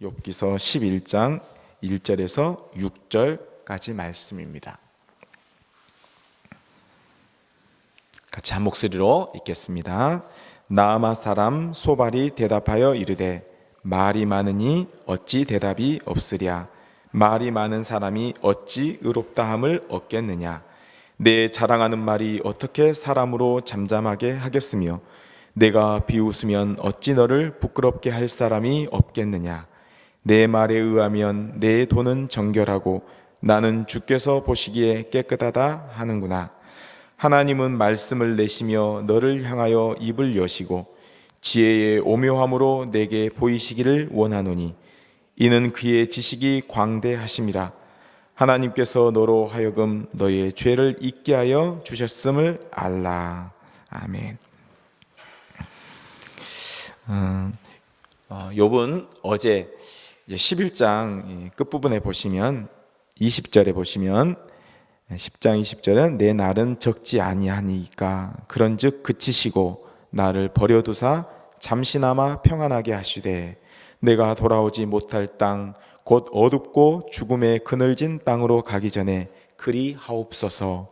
욥기서 11장 1절에서 6절까지 말씀입니다. 같이 한 목소리로 읽겠습니다. 나아마 사람 소발이 대답하여 이르되 말이 많으니 어찌 대답이 없으랴. 말이 많은 사람이 어찌 의롭다함을 얻겠느냐. 내 자랑하는 말이 어떻게 사람으로 잠잠하게 하겠으며 내가 비웃으면 어찌 너를 부끄럽게 할 사람이 없겠느냐. 내 말에 의하면 내 돈은 정결하고 나는 주께서 보시기에 깨끗하다 하는구나. 하나님은 말씀을 내시며 너를 향하여 입을 여시고 지혜의 오묘함으로 내게 보이시기를 원하노니 이는 그의 지식이 광대하심이라. 하나님께서 너로 하여금 너의 죄를 잊게 하여 주셨음을 알라. 아멘. 욥은 어제 11장 끝부분에 보시면 20절에 보시면 10장 20절은 내 날은 적지 아니하니까 그런즉 그치시고 나를 버려두사 잠시나마 평안하게 하시되 내가 돌아오지 못할 땅 곧 어둡고 죽음에 그늘진 땅으로 가기 전에 그리 하옵소서.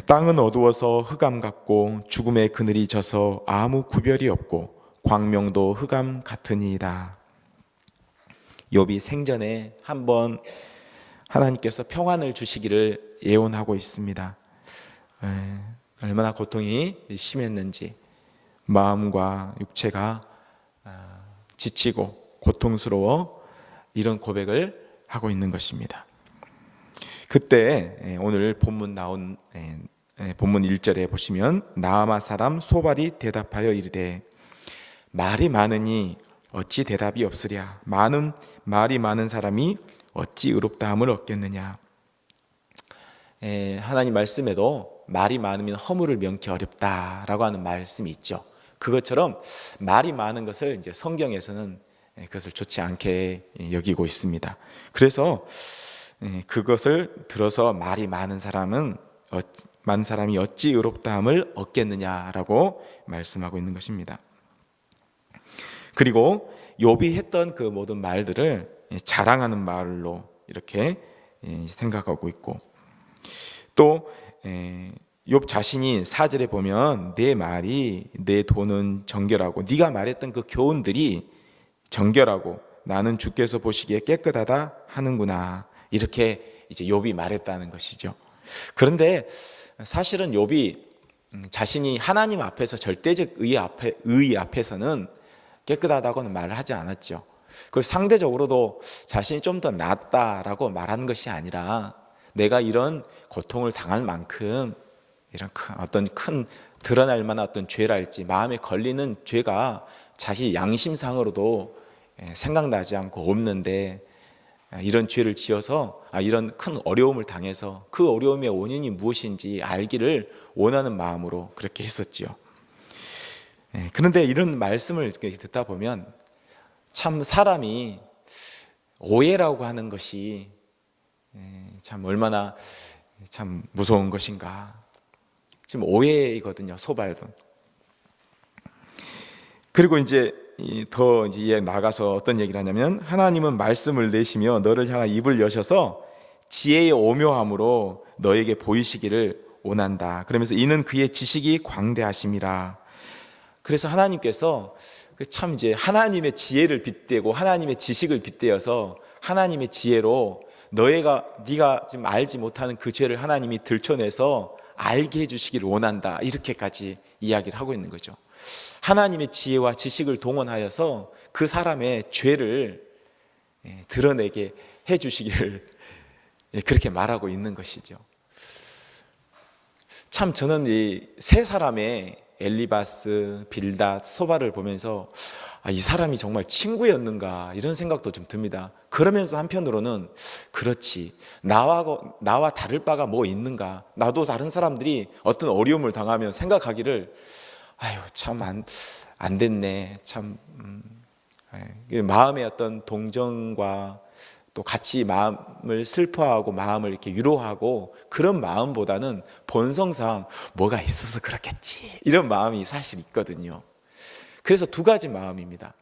땅은 어두워서 흑암 같고 죽음의 그늘이 져서 아무 구별이 없고 광명도 흑암 같으니이다. 욥이 생전에 한번 하나님께서 평안을 주시기를 예언하고 있습니다. 얼마나 고통이 심했는지 마음과 육체가 지치고 고통스러워 이런 고백을 하고 있는 것입니다. 그때 오늘 본문 나온 본문 1절에 보시면 나아마 사람 소발이 대답하여 이르되 말이 많으니 어찌 대답이 없으랴. 말이 많은 사람이 어찌 의롭다함을 얻겠느냐. 하나님 말씀에도 말이 많으면 허물을 명키 어렵다라고 하는 말씀이 있죠. 그것처럼 말이 많은 것을 이제 성경에서는 그것을 좋지 않게 여기고 있습니다. 그래서 그것을 들어서 말이 많은 사람이 어찌 의롭다함을 얻겠느냐라고 말씀하고 있는 것입니다. 그리고 욥이 했던 그 모든 말들을 자랑하는 말로 이렇게 생각하고 있고 또 욥 자신이 4절에 보면 내 말이 내 돈은 정결하고 네가 말했던 그 교훈들이 정결하고 나는 주께서 보시기에 깨끗하다 하는구나. 이렇게 이제 욥이 말했다는 것이죠. 그런데 사실은 욥이 자신이 하나님 앞에서 절대적 의의 앞에서는 깨끗하다고는 말을 하지 않았죠. 그리고 상대적으로도 자신이 좀 더 낫다라고 말하는 것이 아니라 내가 이런 고통을 당할 만큼 이런 어떤 큰 드러날 만한 어떤 죄랄지 마음에 걸리는 죄가 자기 양심상으로도 생각나지 않고 없는데 이런 죄를 지어서 이런 큰 어려움을 당해서 그 어려움의 원인이 무엇인지 알기를 원하는 마음으로 그렇게 했었지요. 그런데 이런 말씀을 듣다 보면 참 사람이 오해라고 하는 것이 참 얼마나 참 무서운 것인가. 지금 오해이거든요. 소발은. 그리고 이제 더 이제 나가서 어떤 얘기를 하냐면 하나님은 말씀을 내시며 너를 향한 입을 여셔서 지혜의 오묘함으로 너에게 보이시기를 원한다. 그러면서 이는 그의 지식이 광대하심이라. 그래서 하나님께서 참 이제 하나님의 지혜를 빗대고 하나님의 지식을 빗대어서 하나님의 지혜로 네가 지금 알지 못하는 그 죄를 하나님이 들춰내서 알게 해주시기를 원한다. 이렇게까지 이야기를 하고 있는 거죠. 하나님의 지혜와 지식을 동원하여서 그 사람의 죄를 드러내게 해주시기를 그렇게 말하고 있는 것이죠. 참 저는 이 세 사람의 엘리바스, 빌닷, 소발을 보면서 이 사람이 정말 친구였는가 이런 생각도 좀 듭니다. 그러면서 한편으로는 그렇지 나와 다를 바가 뭐 있는가. 나도 다른 사람들이 어떤 어려움을 당하면 생각하기를 참 안 됐네. 참 마음의 어떤 동정과 또 같이 마음을 슬퍼하고 마음을 이렇게 위로하고 그런 마음보다는 본성상 뭐가 있어서 그렇겠지 이런 마음이 사실 있거든요. 그래서 두 가지 마음입니다.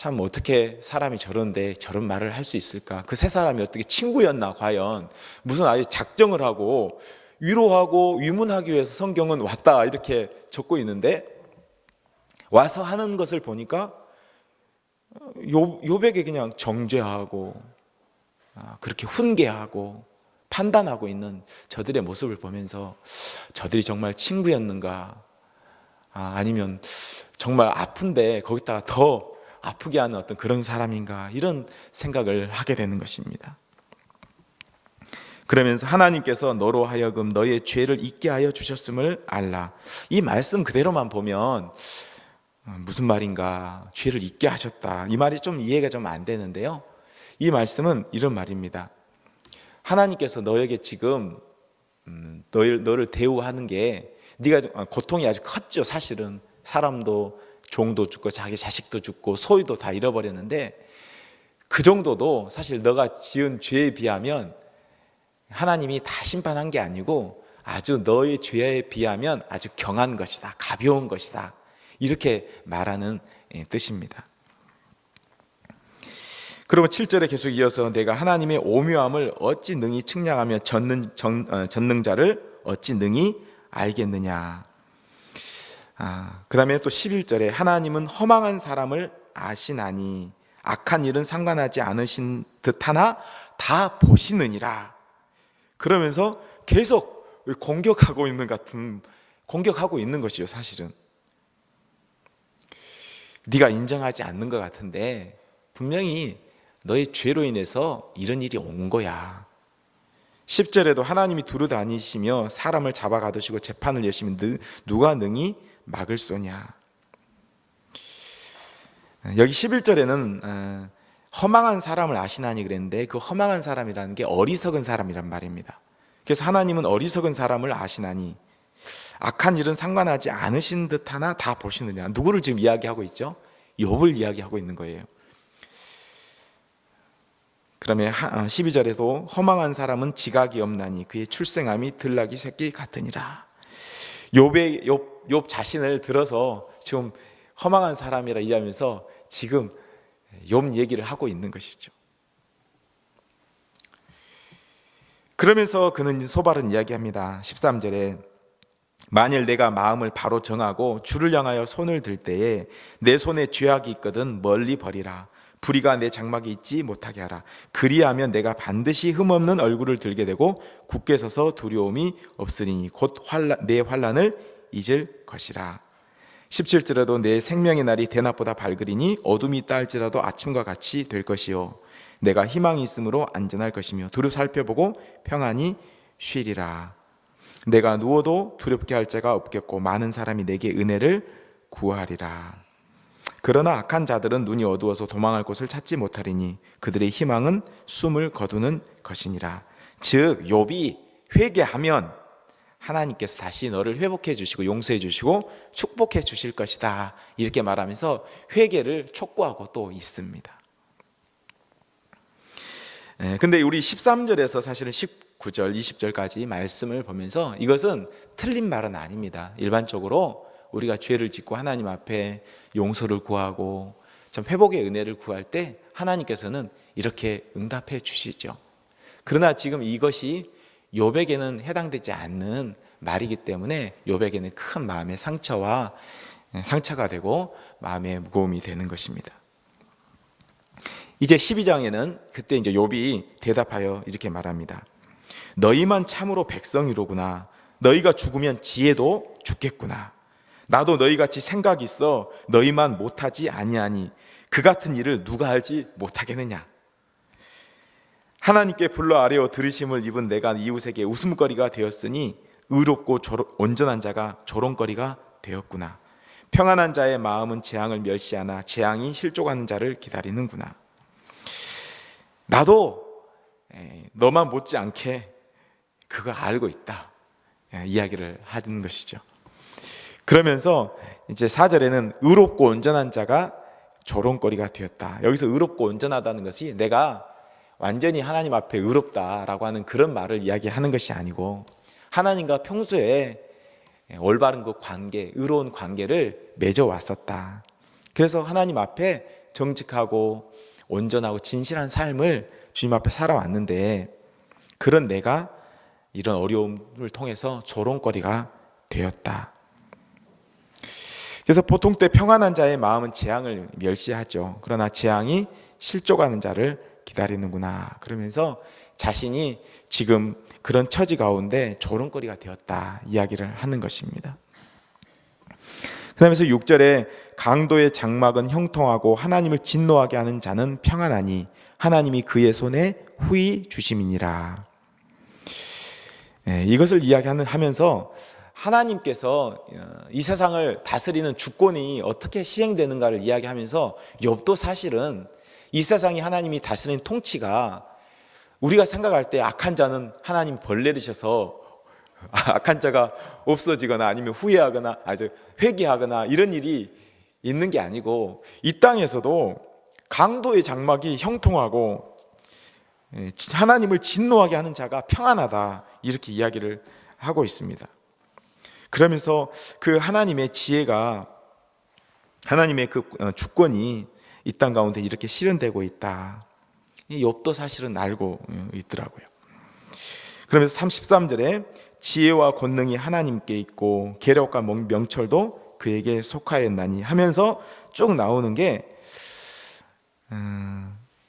참 어떻게 사람이 저런데 저런 말을 할 수 있을까? 그 세 사람이 어떻게 친구였나 과연? 무슨 아주 작정을 하고 위로하고 위문하기 위해서 성경은 왔다 이렇게 적고 있는데 와서 하는 것을 보니까 욥에게 그냥 정죄하고 그렇게 훈계하고 판단하고 있는 저들의 모습을 보면서 저들이 정말 친구였는가? 아니면 정말 아픈데 거기다가 더 아프게 하는 어떤 그런 사람인가? 이런 생각을 하게 되는 것입니다. 그러면서 하나님께서 너로 하여금 너의 죄를 잊게 하여 주셨음을 알라. 이 말씀 그대로만 보면 무슨 말인가? 죄를 잊게 하셨다. 이 말이 좀 이해가 좀 안 되는데요. 이 말씀은 이런 말입니다. 하나님께서 너에게 지금 너를 대우하는 게 네가 고통이 아주 컸죠. 사실은 사람도 종도 죽고 자기 자식도 죽고 소유도 다 잃어버렸는데 그 정도도 사실 너가 지은 죄에 비하면 하나님이 다 심판한 게 아니고 아주 너의 죄에 비하면 아주 경한 것이다. 가벼운 것이다. 이렇게 말하는 뜻입니다. 그리고 7절에 계속 이어서 내가 하나님의 오묘함을 어찌 능히 측량하며 전능자를 어찌 능히 알겠느냐. 그 다음에 또 11절에 하나님은 허망한 사람을 아시나니 악한 일은 상관하지 않으신 듯하나 다 보시느니라. 그러면서 계속 공격하고 있는 것이요. 사실은 네가 인정하지 않는 것 같은데 분명히 너의 죄로 인해서 이런 일이 온 거야. 10절에도 하나님이 두루 다니시며 사람을 잡아 가두시고 재판을 여시면 누가 능히 막을 소냐. 여기 11절에는 허망한 사람을 아시나니 그랬는데 그 허망한 사람이라는 게 어리석은 사람이란 말입니다. 그래서 하나님은 어리석은 사람을 아시나니 악한 일은 상관하지 않으신 듯하나 다 보시느냐. 누구를 지금 이야기하고 있죠? 욥을 이야기하고 있는 거예요. 그러면 12절에도 허망한 사람은 지각이 없나니 그의 출생함이 들나귀 새끼 같으니라. 욥 자신을 들어서 지금 허망한 사람이라 이야기하면서 지금 욥 얘기를 하고 있는 것이죠. 그러면서 그는 소발은 이야기합니다. 13절에 만일 내가 마음을 바로 정하고 주를 향하여 손을 들 때에 내 손에 죄악이 있거든 멀리 버리라. 불의가 내 장막에 있지 못하게 하라. 그리하면 내가 반드시 흠없는 얼굴을 들게 되고 굳게 서서 두려움이 없으리니 곧 내 환난을 잊을 것이라. 17절에도 내 생명의 날이 대낮보다 밝으리니 어둠이 있다 할지라도 아침과 같이 될 것이요 내가 희망이 있으므로 안전할 것이며 두루 살펴보고 평안히 쉬리라. 내가 누워도 두렵게 할 자가 없겠고 많은 사람이 내게 은혜를 구하리라. 그러나 악한 자들은 눈이 어두워서 도망할 곳을 찾지 못하리니 그들의 희망은 숨을 거두는 것이니라. 즉 욥이 회개하면 하나님께서 다시 너를 회복해 주시고 용서해 주시고 축복해 주실 것이다. 이렇게 말하면서 회개를 촉구하고 또 있습니다. 근데 우리 13절에서 사실은 19절, 20절까지 말씀을 보면서 이것은 틀린 말은 아닙니다. 일반적으로 우리가 죄를 짓고 하나님 앞에 용서를 구하고 참 회복의 은혜를 구할 때 하나님께서는 이렇게 응답해 주시죠. 그러나 지금 이것이 욥에게는 해당되지 않는 말이기 때문에 욥에게는 큰 마음의 상처가 되고 마음의 무거움이 되는 것입니다. 이제 12장에는 그때 이제 욥이 대답하여 이렇게 말합니다. 너희만 참으로 백성이로구나. 너희가 죽으면 지혜도 죽겠구나. 나도 너희같이 생각이 있어 너희만 못하지 아니하니 그 같은 일을 누가 알지 못하겠느냐. 하나님께 불러 아뢰어 들으심을 입은 내가 이웃에게 웃음거리가 되었으니 의롭고 온전한 자가 조롱거리가 되었구나. 평안한 자의 마음은 재앙을 멸시하나 재앙이 실족하는 자를 기다리는구나. 나도 너만 못지않게 그거 알고 있다. 이야기를 하는 것이죠. 그러면서 이제 4절에는 의롭고 온전한 자가 조롱거리가 되었다. 여기서 의롭고 온전하다는 것이 내가 완전히 하나님 앞에 의롭다라고 하는 그런 말을 이야기하는 것이 아니고 하나님과 평소에 올바른 그 관계, 의로운 관계를 맺어왔었다. 그래서 하나님 앞에 정직하고 온전하고 진실한 삶을 주님 앞에 살아왔는데 그런 내가 이런 어려움을 통해서 조롱거리가 되었다. 그래서 보통 때 평안한 자의 마음은 재앙을 멸시하죠. 그러나 재앙이 실족하는 자를 기다리는구나. 그러면서 자신이 지금 그런 처지 가운데 조롱거리가 되었다 이야기를 하는 것입니다. 그다음에서 6절에 강도의 장막은 형통하고 하나님을 진노하게 하는 자는 평안하니 하나님이 그의 손에 후히 주심이니라. 이것을 이야기하면서 하나님께서 이 세상을 다스리는 주권이 어떻게 시행되는가를 이야기하면서 욥도 사실은 이 세상이 하나님이 다스리는 통치가 우리가 생각할 때 악한 자는 하나님 벌 내리셔서 악한 자가 없어지거나 아니면 후회하거나 아주 회개하거나 이런 일이 있는 게 아니고 이 땅에서도 강도의 장막이 형통하고 하나님을 진노하게 하는 자가 평안하다 이렇게 이야기를 하고 있습니다. 그러면서 그 하나님의 지혜가 하나님의 그 주권이 이 땅 가운데 이렇게 실현되고 있다. 이 욥도 사실은 알고 있더라고요. 그러면서 33절에 지혜와 권능이 하나님께 있고 계력과 명철도 그에게 속하였나니 하면서 쭉 나오는 게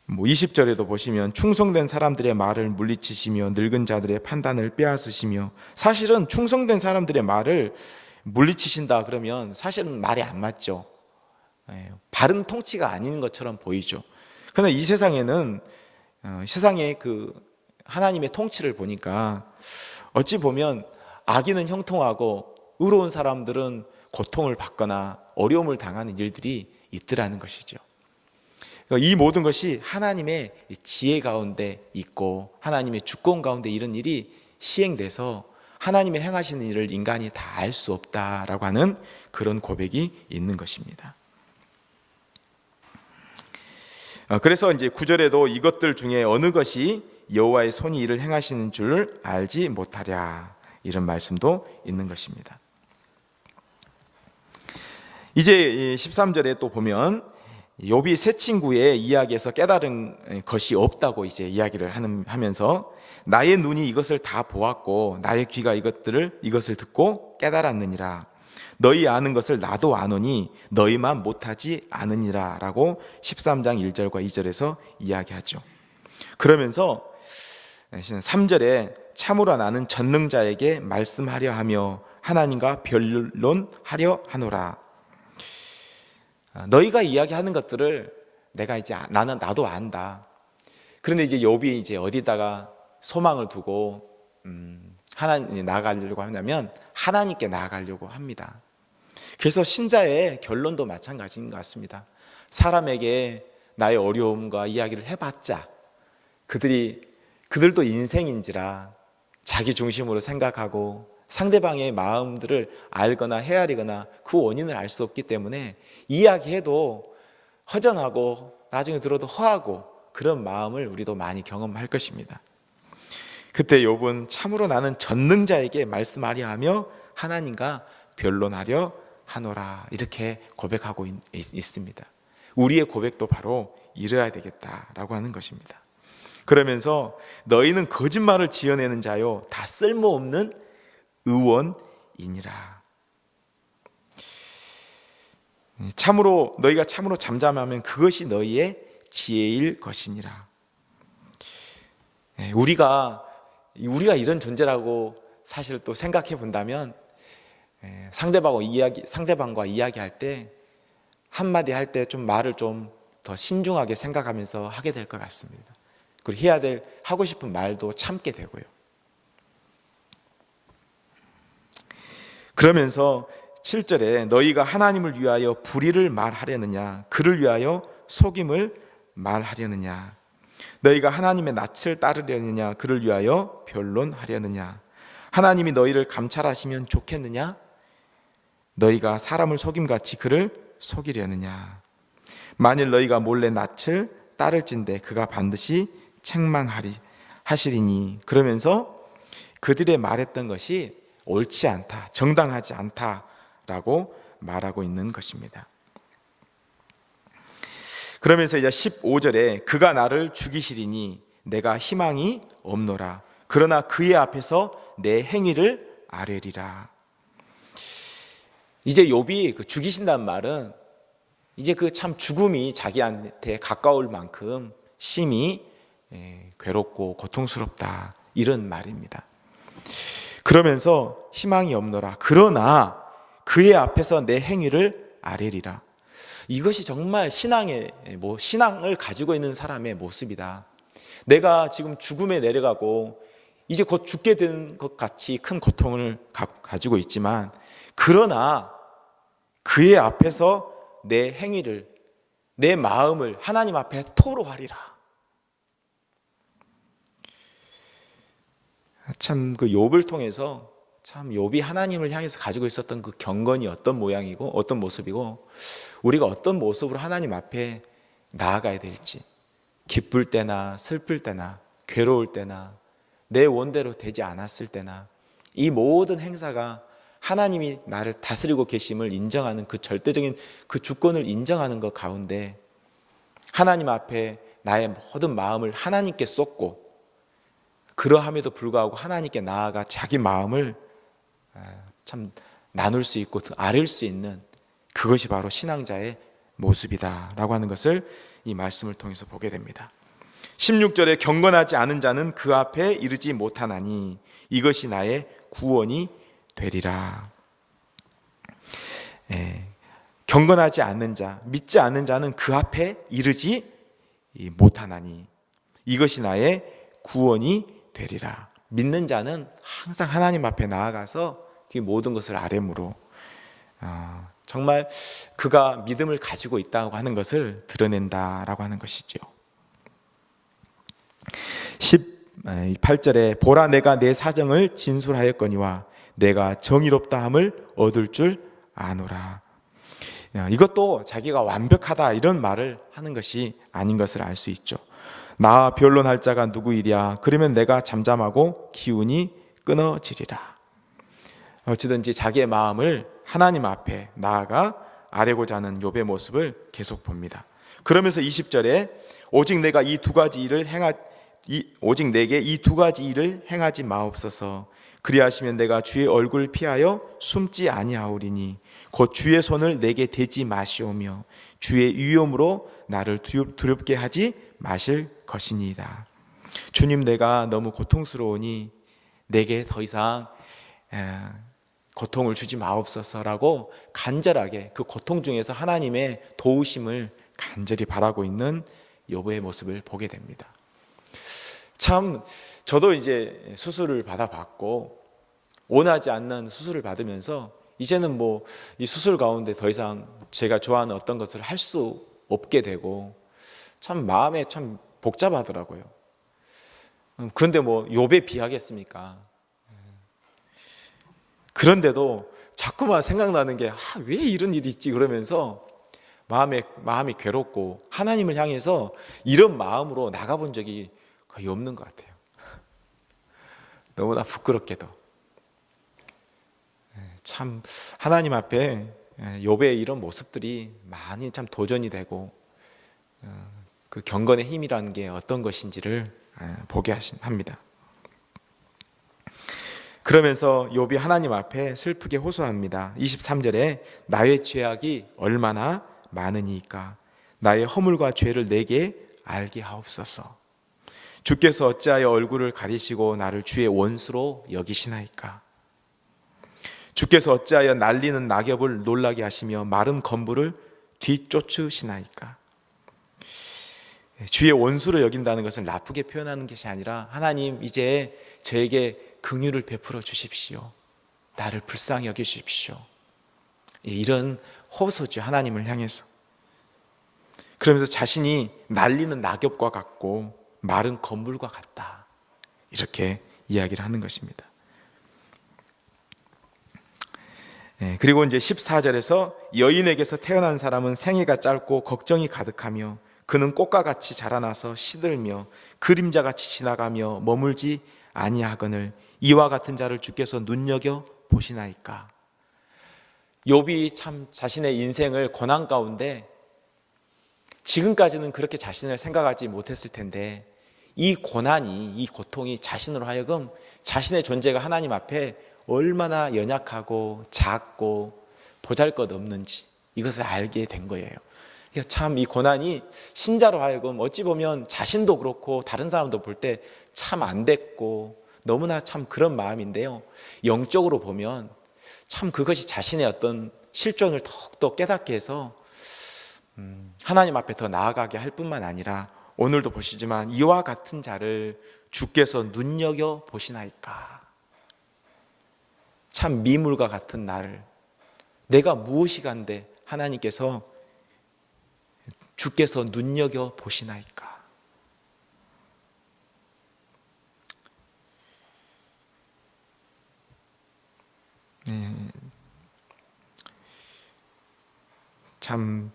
20절에도 보시면 충성된 사람들의 말을 물리치시며 늙은 자들의 판단을 빼앗으시며 사실은 충성된 사람들의 말을 물리치신다 그러면 사실은 말이 안 맞죠. 바른 통치가 아닌 것처럼 보이죠. 그러나 이 세상에는 세상의 그 하나님의 통치를 보니까 어찌 보면 악인은 형통하고 의로운 사람들은 고통을 받거나 어려움을 당하는 일들이 있더라는 것이죠. 이 모든 것이 하나님의 지혜 가운데 있고 하나님의 주권 가운데 이런 일이 시행돼서 하나님의 행하시는 일을 인간이 다 알 수 없다라고 하는 그런 고백이 있는 것입니다. 그래서 이제 9절에도 이것들 중에 어느 것이 여호와의 손이 이를 행하시는 줄 알지 못하랴 이런 말씀도 있는 것입니다. 이제 13절에 또 보면 욥이 세 친구의 이야기에서 깨달은 것이 없다고 이제 이야기를 하면서 나의 눈이 이것을 다 보았고 나의 귀가 이것을 듣고 깨달았느니라. 너희 아는 것을 나도 아노니 너희만 못하지 않으니라 라고 13장 1절과 2절에서 이야기하죠. 그러면서 3절에 참으로 나는 전능자에게 말씀하려 하며 하나님과 변론하려 하노라. 너희가 이야기하는 것들을 나도 안다. 그런데 이제 욥이 이제 어디다가 소망을 두고 하나님 나아가려고 하냐면 하나님께 나아가려고 합니다. 그래서 신자의 결론도 마찬가지인 것 같습니다. 사람에게 나의 어려움과 이야기를 해봤자 그들도 인생인지라 자기 중심으로 생각하고 상대방의 마음들을 알거나 헤아리거나 그 원인을 알 수 없기 때문에 이야기해도 허전하고 나중에 들어도 허하고 그런 마음을 우리도 많이 경험할 것입니다. 그때 욥은 참으로 나는 전능자에게 말씀하려 하며 하나님과 변론하려 하노라 이렇게 고백하고 있습니다. 우리의 고백도 바로 이래야 되겠다라고 하는 것입니다. 그러면서 너희는 거짓말을 지어내는 자요 다 쓸모없는 의원이니라. 너희가 참으로 잠잠하면 그것이 너희의 지혜일 것이니라. 우리가 이런 존재라고 사실 또 생각해 본다면 상대방과 이야기할 때 한마디 할 때 좀 말을 좀 더 신중하게 생각하면서 하게 될 것 같습니다. 그리고 하고 싶은 말도 참게 되고요. 그러면서 7절에 너희가 하나님을 위하여 불의를 말하려느냐 그를 위하여 속임을 말하려느냐 너희가 하나님의 낯을 따르려느냐 그를 위하여 변론하려느냐 하나님이 너희를 감찰하시면 좋겠느냐 너희가 사람을 속임같이 그를 속이려느냐 만일 너희가 몰래 낯을 따를진대 그가 반드시 책망하시리니 그러면서 그들의 말했던 것이 옳지 않다, 정당하지 않다라고 말하고 있는 것입니다. 그러면서 이제 15절에 그가 나를 죽이시리니 내가 희망이 없노라. 그러나 그의 앞에서 내 행위를 아뢰리라. 이제 욥이 그 죽이신다는 말은 이제 그 참 죽음이 자기한테 가까울 만큼 심히 괴롭고 고통스럽다, 이런 말입니다. 그러면서 희망이 없노라. 그러나 그의 앞에서 내 행위를 아뢰리라. 이것이 정말 신앙을 가지고 있는 사람의 모습이다. 내가 지금 죽음에 내려가고 이제 곧 죽게 된 것 같이 큰 고통을 가지고 있지만, 그러나 그의 앞에서 내 행위를, 내 마음을 하나님 앞에 토로하리라. 참 그 욥을 통해서 참 욥이 하나님을 향해서 가지고 있었던 그 경건이 어떤 모양이고 어떤 모습이고, 우리가 어떤 모습으로 하나님 앞에 나아가야 될지, 기쁠 때나 슬플 때나 괴로울 때나 내 원대로 되지 않았을 때나, 이 모든 행사가 하나님이 나를 다스리고 계심을 인정하는 그 절대적인 그 주권을 인정하는 것 가운데 하나님 앞에 나의 모든 마음을 하나님께 쏟고, 그러함에도 불구하고 하나님께 나아가 자기 마음을 참 나눌 수 있고 아뢰 수 있는, 그것이 바로 신앙자의 모습이다라고 하는 것을 이 말씀을 통해서 보게 됩니다. 16절에 경건하지 않은 자는 그 앞에 이르지 못하나니 이것이 나의 구원이 되리라. 경건하지 않는 자, 믿지 않는 자는 그 앞에 이르지 못하나니 이것이 나의 구원이 되리라. 믿는 자는 항상 하나님 앞에 나아가서 그 모든 것을 아뢰므로 정말 그가 믿음을 가지고 있다고 하는 것을 드러낸다라고 하는 것이죠. 18절에 보라, 내가 내 사정을 진술하였거니와 내가 정의롭다함을 얻을 줄 아노라. 이것도 자기가 완벽하다 이런 말을 하는 것이 아닌 것을 알 수 있죠. 나 변론할 자가 누구이랴. 그러면 내가 잠잠하고 기운이 끊어지리라. 어찌든지 자기의 마음을 하나님 앞에 나아가 아뢰고자 하는 욥의 모습을 계속 봅니다. 그러면서 20절에 오직 내게 이 두 가지 일을 행하지 마옵소서. 그리하시면 내가 주의 얼굴을 피하여 숨지 아니하오리니 곧 주의 손을 내게 대지 마시오며 주의 위엄으로 나를 두렵게 하지 마실 것이니이다. 주님, 내가 너무 고통스러우니 내게 더 이상 고통을 주지 마옵소서라고 간절하게 그 고통 중에서 하나님의 도우심을 간절히 바라고 있는 욥의 모습을 보게 됩니다. 참 저도 이제 수술을 받아봤고 원하지 않는 수술을 받으면서 이제는 뭐 이 수술 가운데 더 이상 제가 좋아하는 어떤 것을 할 수 없게 되고 참 마음에 참 복잡하더라고요. 그런데 뭐 욥에 비하겠습니까? 그런데도 자꾸만 생각나는 게 왜 이런 일이 있지 그러면서 마음이 괴롭고 하나님을 향해서 이런 마음으로 나가본 적이 거의 없는 것 같아요. 너무나 부끄럽게도 참 하나님 앞에 욥의 이런 모습들이 많이 참 도전이 되고 그 경건의 힘이라는 게 어떤 것인지를 보게 합니다. 그러면서 욥이 하나님 앞에 슬프게 호소합니다. 23절에 나의 죄악이 얼마나 많으니까 나의 허물과 죄를 내게 알게 하옵소서. 주께서 어찌하여 얼굴을 가리시고 나를 주의 원수로 여기시나이까. 주께서 어찌하여 날리는 낙엽을 놀라게 하시며 마른 건물을 뒤쫓으시나이까. 주의 원수로 여긴다는 것을 나쁘게 표현하는 것이 아니라 하나님 이제 저에게 긍휼을 베풀어 주십시오. 나를 불쌍히 여겨 주십시오. 이런 호소죠, 하나님을 향해서. 그러면서 자신이 날리는 낙엽과 같고 마른 건물과 같다, 이렇게 이야기를 하는 것입니다. 그리고 이제 14절에서 여인에게서 태어난 사람은 생애가 짧고 걱정이 가득하며 그는 꽃과 같이 자라나서 시들며 그림자같이 지나가며 머물지 아니하거늘 이와 같은 자를 주께서 눈여겨 보시나이까. 욥이 참 자신의 인생을 고난 가운데 지금까지는 그렇게 자신을 생각하지 못했을 텐데 이 고난이, 이 고통이 자신으로 하여금 자신의 존재가 하나님 앞에 얼마나 연약하고 작고 보잘것없는지 이것을 알게 된 거예요. 그러니까 참 이 고난이 신자로 하여금 어찌 보면 자신도 그렇고 다른 사람도 볼 때 참 안 됐고 너무나 참 그런 마음인데요, 영적으로 보면 참 그것이 자신의 어떤 실존을 더욱더 깨닫게 해서 하나님 앞에 더 나아가게 할 뿐만 아니라 오늘도 보시지만 이와 같은 자를 주께서 눈여겨 보시나이까. 참 미물과 같은 나를 내가 무엇이간데 하나님께서 주께서 눈여겨 보시나이까. 참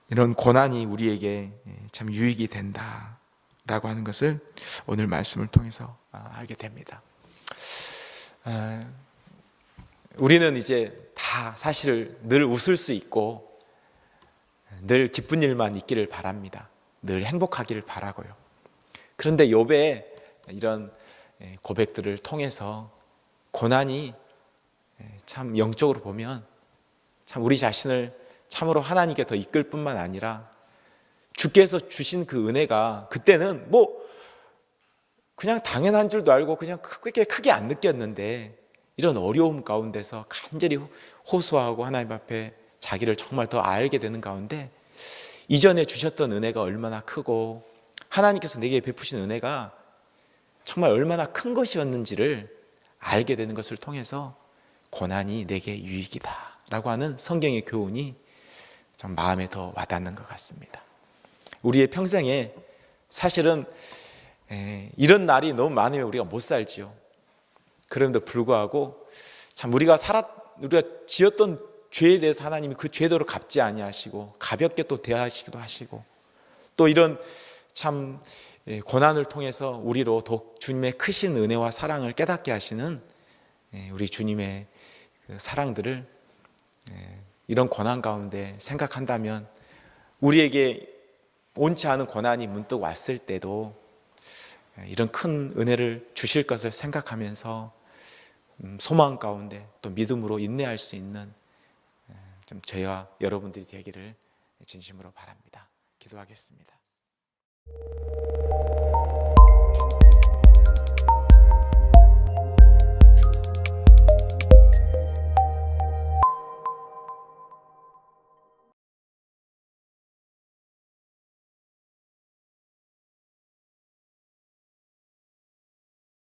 이런 고난이 우리에게 참 유익이 된다라고 하는 것을 오늘 말씀을 통해서 알게 됩니다. 우리는 이제 다 사실 늘 웃을 수 있고 늘 기쁜 일만 있기를 바랍니다. 늘 행복하기를 바라고요. 그런데 욥의 이런 고백들을 통해서 고난이 참 영적으로 보면 참 우리 자신을 참으로 하나님께 더 이끌 뿐만 아니라 주께서 주신 그 은혜가 그때는 뭐 그냥 당연한 줄도 알고 그냥 크게 안 느꼈는데 이런 어려움 가운데서 간절히 호소하고 하나님 앞에 자기를 정말 더 알게 되는 가운데 이전에 주셨던 은혜가 얼마나 크고 하나님께서 내게 베푸신 은혜가 정말 얼마나 큰 것이었는지를 알게 되는 것을 통해서 고난이 내게 유익이다 라고 하는 성경의 교훈이 좀 마음에 더 와닿는 것 같습니다. 우리의 평생에 사실은 이런 날이 너무 많으면 우리가 못 살지요. 그럼에도 불구하고 참 우리가 지었던 죄에 대해서 하나님이 그 죄대로 갚지 아니하시고 가볍게 또 대하시기도 하시고 또 이런 참 고난을 통해서 우리로 더욱 주님의 크신 은혜와 사랑을 깨닫게 하시는 우리 주님의 그 사랑들을 이런 고난 가운데 생각한다면 우리에게 옳지 않은 고난이 문득 왔을 때도 이런 큰 은혜를 주실 것을 생각하면서 소망 가운데 또 믿음으로 인내할 수 있는 좀 저희와 여러분들이 되기를 진심으로 바랍니다. 기도하겠습니다.